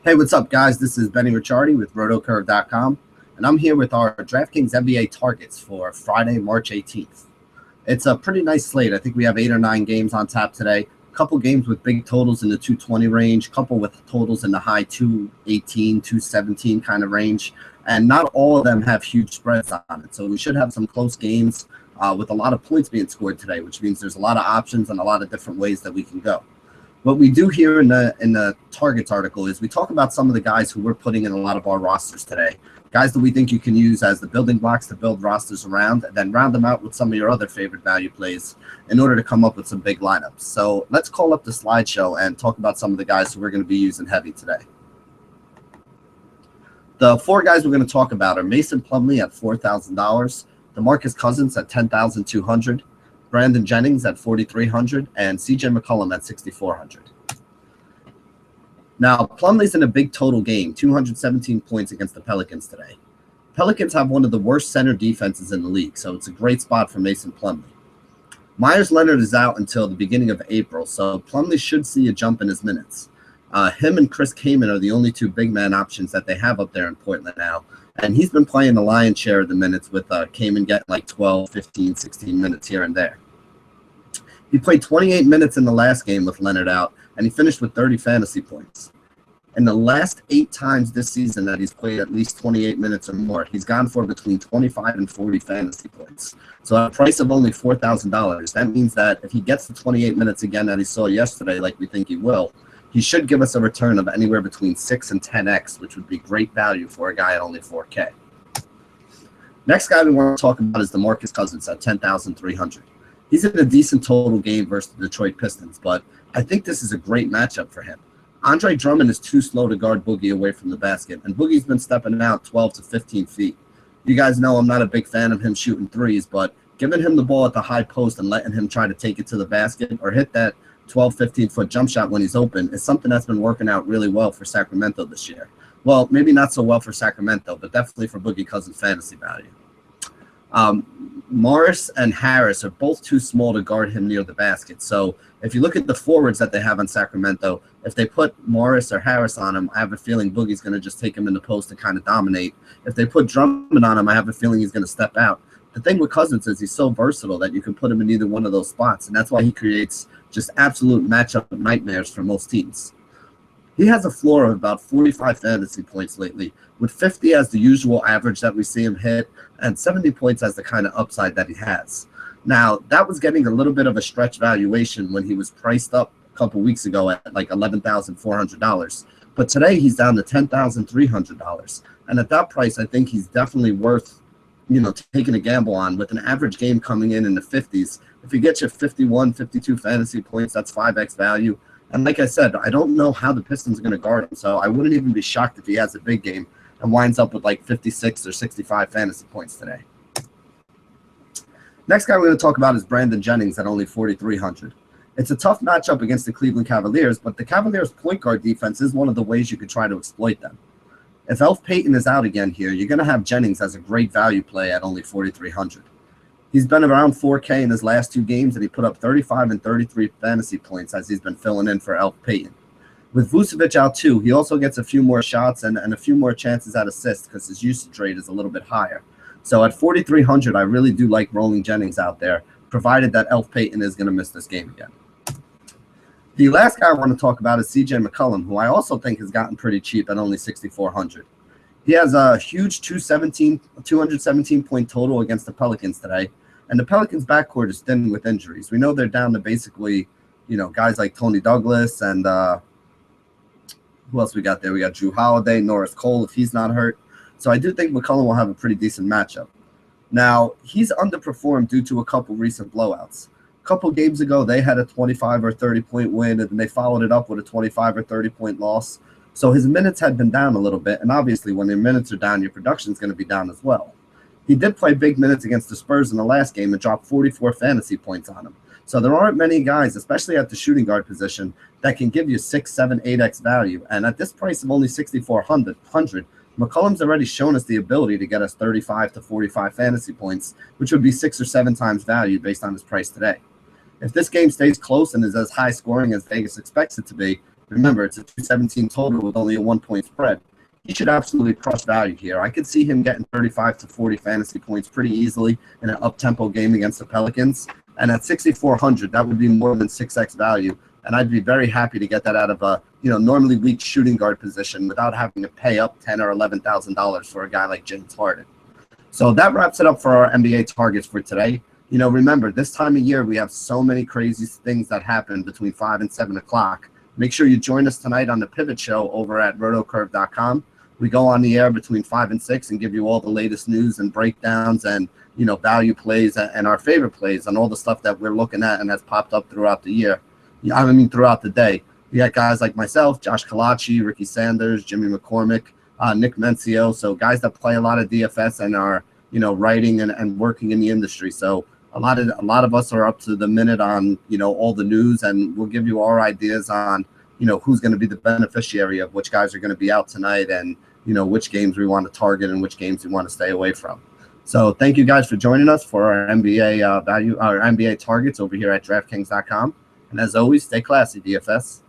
Hey, what's up, guys? This is Benny Ricciardi with rotocurve.com, and I'm here with our DraftKings NBA Targets for Friday, March 18th. It's a pretty nice slate. I think we have 8 or 9 games on tap today. A couple games with big totals in the 220 range, a couple with totals in the high 218, 217 kind of range, and not all of them have huge spreads on it. So we should have some close games with a lot of points being scored today, which means there's a lot of options and a lot of different ways that we can go. What we do here in the Targets article is we talk about some of the guys who we're putting in a lot of our rosters today, guys that we think you can use as the building blocks to build rosters around, and then round them out with some of your other favorite value plays in order to come up with some big lineups. So let's call up the slideshow and talk about some of the guys who we're going to be using heavy today. The 4 guys we're going to talk about are Mason Plumlee at $4,000, DeMarcus Cousins at $10,200, Brandon Jennings at $4,300, and CJ McCollum at $6,400. Now, Plumlee's in a big total game, 217 points against the Pelicans today. Pelicans have one of the worst center defenses in the league, so it's a great spot for Mason Plumlee. Myers Leonard is out until the beginning of April, so Plumlee should see a jump in his minutes. Him and Chris Kaman are the only 2 big man options that they have up there in Portland now, and he's been playing the lion's share of the minutes, with Kaman getting like 12, 15, 16 minutes here and there. He played 28 minutes in the last game with Leonard out, and he finished with 30 fantasy points. In the last 8 times this season that he's played at least 28 minutes or more, he's gone for between 25 and 40 fantasy points. So at a price of only $4,000, that means that if he gets the 28 minutes again that he saw yesterday, like we think he will, he should give us a return of anywhere between 6 and 10x, which would be great value for a guy at only $4K. Next guy we want to talk about is DeMarcus Cousins at $10,300. He's in a decent total game versus the Detroit Pistons, but I think this is a great matchup for him. Andre Drummond is too slow to guard Boogie away from the basket, and Boogie's been stepping out 12 to 15 feet. You guys know I'm not a big fan of him shooting threes, but giving him the ball at the high post and letting him try to take it to the basket or hit that 12, 15-foot jump shot when he's open is something that's been working out really well for Sacramento this year. Well, maybe not so well for Sacramento, but definitely for Boogie Cousins' fantasy value. Morris and Harris are both too small to guard him near the basket. So if you look at the forwards that they have on Sacramento, if they put Morris or Harris on him, I have a feeling Boogie's going to just take him in the post and kind of dominate. If they put Drummond on him, I have a feeling he's going to step out. The thing with Cousins is he's so versatile that you can put him in either one of those spots, and that's why he creates just absolute matchup nightmares for most teams. He has a floor of about 45 fantasy points lately, with 50 as the usual average that we see him hit, and 70 points as the kind of upside that he has. Now, that was getting a little bit of a stretch valuation when he was priced up a couple weeks ago at like $11,400. But today he's down to $10,300. And at that price, I think he's definitely worth, taking a gamble on. With an average game coming in the 50s, if he gets you 51, 52 fantasy points, that's 5x value. And like I said, I don't know how the Pistons are going to guard him, so I wouldn't even be shocked if he has a big game and winds up with like 56 or 65 fantasy points today. Next guy we're going to talk about is Brandon Jennings at only $4,300. It's a tough matchup against the Cleveland Cavaliers, but the Cavaliers' point guard defense is one of the ways you could try to exploit them. If Elf Payton is out again here, you're going to have Jennings as a great value play at only $4,300. He's been around 4K in his last 2 games, and he put up 35 and 33 fantasy points as he's been filling in for Elf Payton. With Vucevic out too, he also gets a few more shots and a few more chances at assists because his usage rate is a little bit higher. So at $4,300, I really do like rolling Jennings out there, provided that Elf Payton is going to miss this game again. The last guy I want to talk about is CJ McCollum, who I also think has gotten pretty cheap at only $6,400. He has a huge 217-point total against the Pelicans today, and the Pelicans' backcourt is thin with injuries. We know they're down to basically, guys like Tony Douglas and who else we got there? We got Drew Holiday, Norris Cole if he's not hurt. So I do think McCollum will have a pretty decent matchup. Now, he's underperformed due to a couple recent blowouts. A couple games ago, they had a 25 or 30-point win, and then they followed it up with a 25 or 30-point loss. So his minutes had been down a little bit, and obviously when your minutes are down, your production is going to be down as well. He did play big minutes against the Spurs in the last game and dropped 44 fantasy points on him. So there aren't many guys, especially at the shooting guard position, that can give you 6, 7, 8x value. And at this price of only $6,400, McCollum's already shown us the ability to get us 35 to 45 fantasy points, which would be 6 or 7 times value based on his price today. If this game stays close and is as high scoring as Vegas expects it to be, Remember, it's a 217 total with only a 1-point spread. He should absolutely crush value here. I could see him getting 35 to 40 fantasy points pretty easily in an up-tempo game against the Pelicans. And at 6,400, that would be more than 6x value. And I'd be very happy to get that out of a, normally weak shooting guard position without having to pay up $10,000 or $11,000 for a guy like James Harden. So that wraps it up for our NBA targets for today. Remember, this time of year, we have so many crazy things that happen between 5 and 7 o'clock. Make sure you join us tonight on the Pivot Show over at rotocurve.com. We go on the air between 5 and 6 and give you all the latest news and breakdowns and, value plays and our favorite plays and all the stuff that we're looking at and has popped up throughout the year. Throughout the day. We got guys like myself, Josh Kalachi, Ricky Sanders, Jimmy McCormick, Nick Mencio. So guys that play a lot of DFS and are, writing and working in the industry. So a lot of us are up to the minute on, all the news, and we'll give you our ideas on, who's going to be the beneficiary of which guys are going to be out tonight and, which games we want to target and which games we want to stay away from. So thank you guys for joining us for our NBA NBA targets over here at DraftKings.com. And as always, stay classy, DFS.